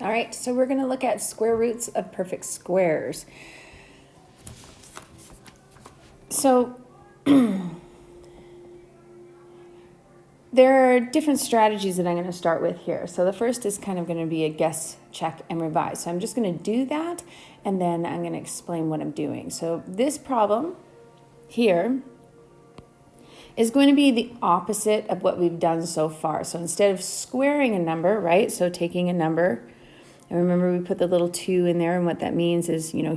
All right, so we're going to look at square roots of perfect squares. So there are different strategies that I'm going to start with here. So the first is kind of going to be a guess, check, and revise. So I'm just going to do that, and then I'm going to explain what I'm doing. So this problem here is going to be the opposite of what we've done so far. So instead of squaring a number, right, so taking a number, and remember we put the little 2 in there, and what that means is, you know,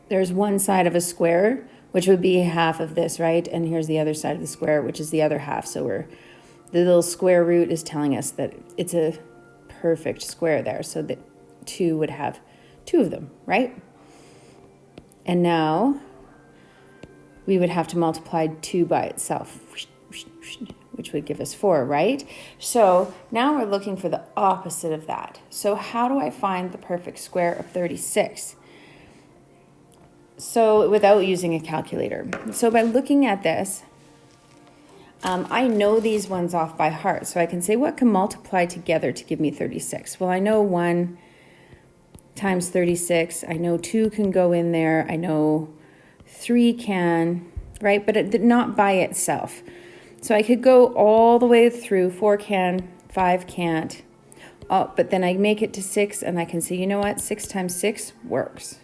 there's one side of a square, which would be half of this, right? And here's the other side of the square, which is the other half. So the little square root is telling us that it's a perfect square there. So that 2 would have 2 of them, right? And now we would have to multiply 2 by itself, which would give us 4, right? So now we're looking for the opposite of that. So how do I find the perfect square of 36? So without using a calculator. So by looking at this, I know these ones off by heart. So I can say, what can multiply together to give me 36? Well, I know 1 times 36. I know 2 can go in there. I know 3 can, right? But not by itself. So I could go all the way through. 4 can, 5 can't. Oh, but then I make it to 6, and I can say, you know what? 6 times 6 works.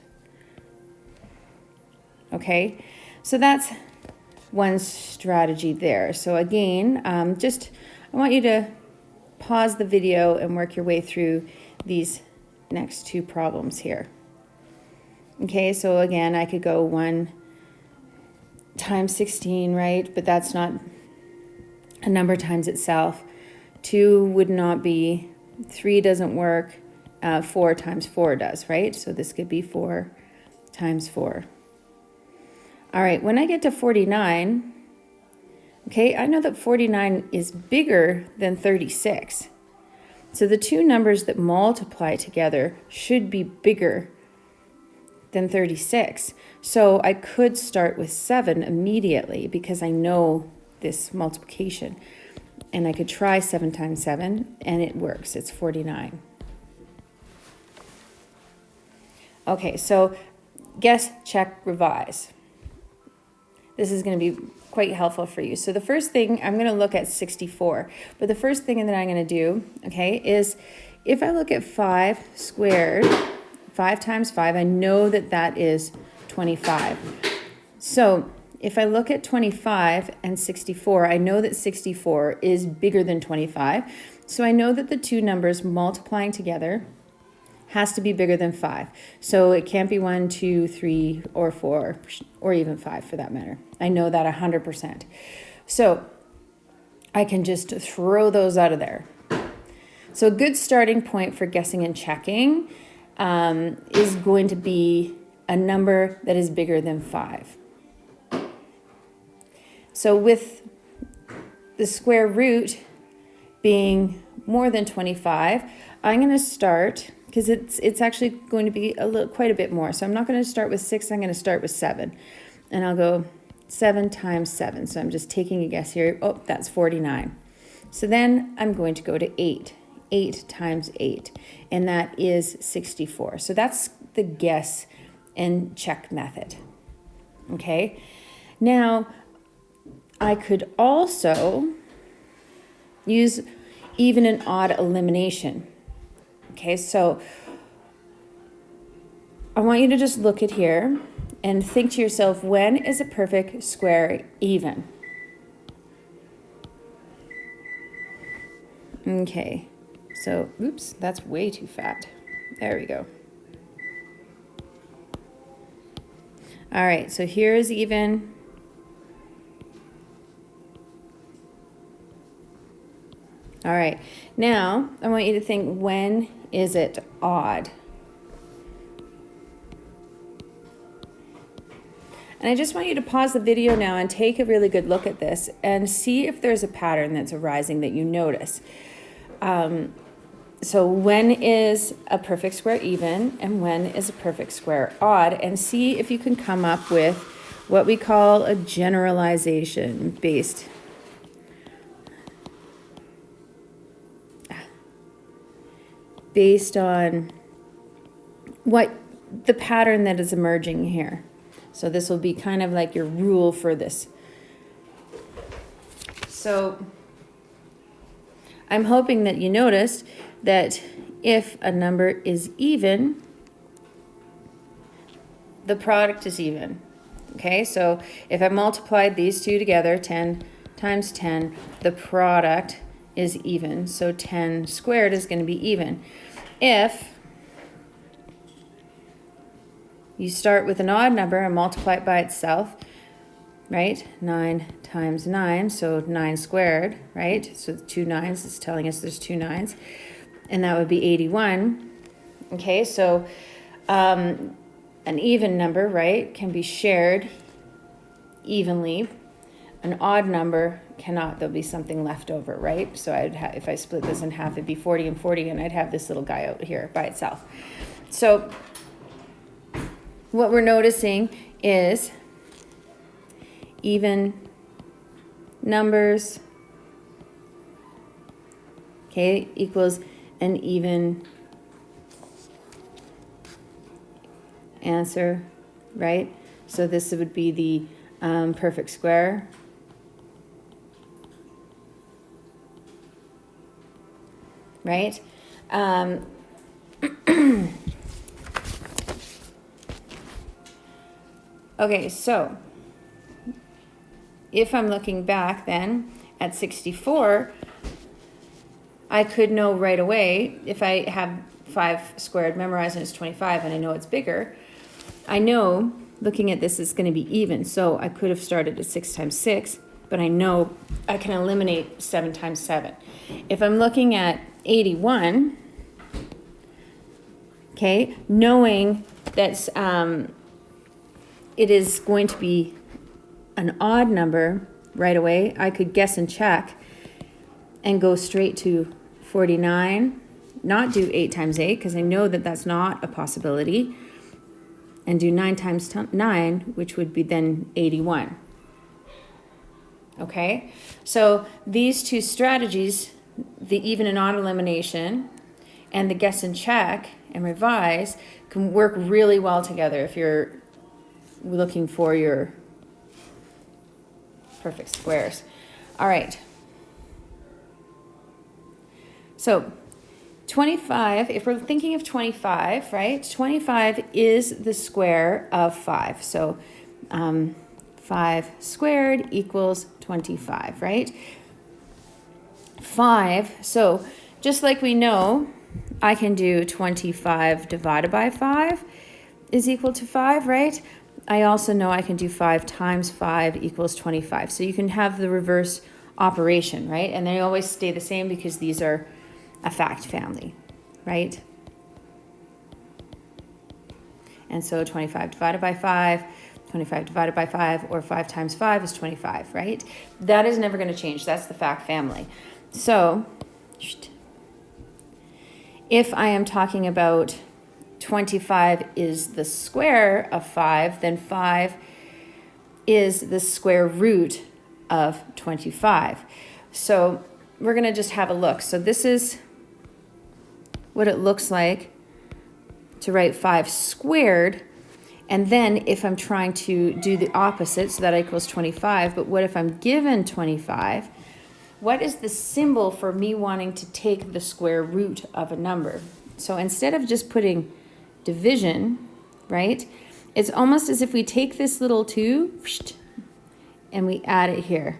Okay, so that's one strategy there. So again, I want you to pause the video and work your way through these next 2 problems here. Okay, so again, I could go 1 times 16, right? But that's not a number times itself. 2 would not be, 3 doesn't work, 4 times 4 does, right? So this could be 4 times 4. All right, when I get to 49, okay, I know that 49 is bigger than 36. So the 2 numbers that multiply together should be bigger than 36. So I could start with 7 immediately because I know this multiplication. And I could try 7 times 7, and it works. It's 49. Okay, so guess, check, revise. This is going to be quite helpful for you. So the first thing, I'm going to look at 64. But the first thing that I'm going to do, okay, is if I look at 5 squared, 5 times 5, I know that that is 25. So if I look at 25 and 64, I know that 64 is bigger than 25. So I know that the 2 numbers multiplying together has to be bigger than 5. So it can't be 1, 2, 3, or 4, or even 5 for that matter. I know that 100%. So I can just throw those out of there. So a good starting point for guessing and checking is going to be a number that is bigger than 5. So with the square root being more than 25, I'm going to start, because it's actually going to be quite a bit more. So I'm not going to start with 6, I'm going to start with 7. And I'll go 7 times 7. So I'm just taking a guess here. Oh, that's 49. So then I'm going to go to 8. 8 times 8. And that is 64. So that's the guess and check method. Okay. Now, I could also use even and odd elimination. Okay, so I want you to just look at here and think to yourself, when is a perfect square even? Okay, so, oops, that's way too fat. There we go. All right, so here's even. All right, now I want you to think, when is it odd? And I just want you to pause the video now and take a really good look at this and see if there's a pattern that's arising that you notice. So when is a perfect square even and when is a perfect square odd? And see if you can come up with what we call a generalization based based on what the pattern that is emerging here. So this will be kind of like your rule for this. So I'm hoping that you noticed that if a number is even, the product is even. Okay, so if I multiplied these two together, 10 times 10, the product is even. So 10 squared is going to be even. If you start with an odd number and multiply it by itself, right? 9 times 9, so 9 squared, right? So 2 nines is telling us there's 2 nines. And that would be 81. Okay, so an even number, right, can be shared evenly. An odd number cannot. There'll be something left over, right? So if I split this in half, it'd be 40 and 40, and I'd have this little guy out here by itself. So what we're noticing is even numbers, okay, equals an even answer, right? So this would be the perfect square. Right? Okay, so if I'm looking back then at 64, I could know right away, if I have 5 squared memorized and it's 25 and I know it's bigger, I know looking at this is going to be even. So I could have started at 6 times 6, but I know I can eliminate 7 times 7. If I'm looking at 81, okay, knowing that it is going to be an odd number right away, I could guess and check and go straight to 49, not do 8 times 8, because I know that that's not a possibility, and do 9 times 9, which would be then 81. Okay, so these two strategies, the even and odd elimination and the guess and check and revise, can work really well together if you're looking for your perfect squares. All right. So 25, if we're thinking of 25, right? 25 is the square of 5. So 5 squared equals 25, right? 5, so just like we know, I can do 25 divided by 5 is equal to 5, right? I also know I can do 5 times 5 equals 25. So you can have the reverse operation, right? And they always stay the same because these are a fact family, right? And so 25 divided by 5, 25 divided by 5, or 5 times 5 is 25, right? That is never going to change. That's the fact family. So if I am talking about 25 is the square of 5, then 5 is the square root of 25. So we're going to just have a look. So this is what it looks like to write 5 squared. And then if I'm trying to do the opposite, so that equals 25, but what if I'm given 25? What is the symbol for me wanting to take the square root of a number? So instead of just putting division, right, it's almost as if we take this little 2 and we add it here.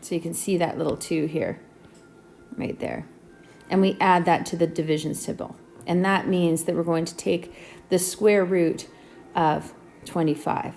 So you can see that little 2 here, right there. And we add that to the division symbol. And that means that we're going to take the square root of 25.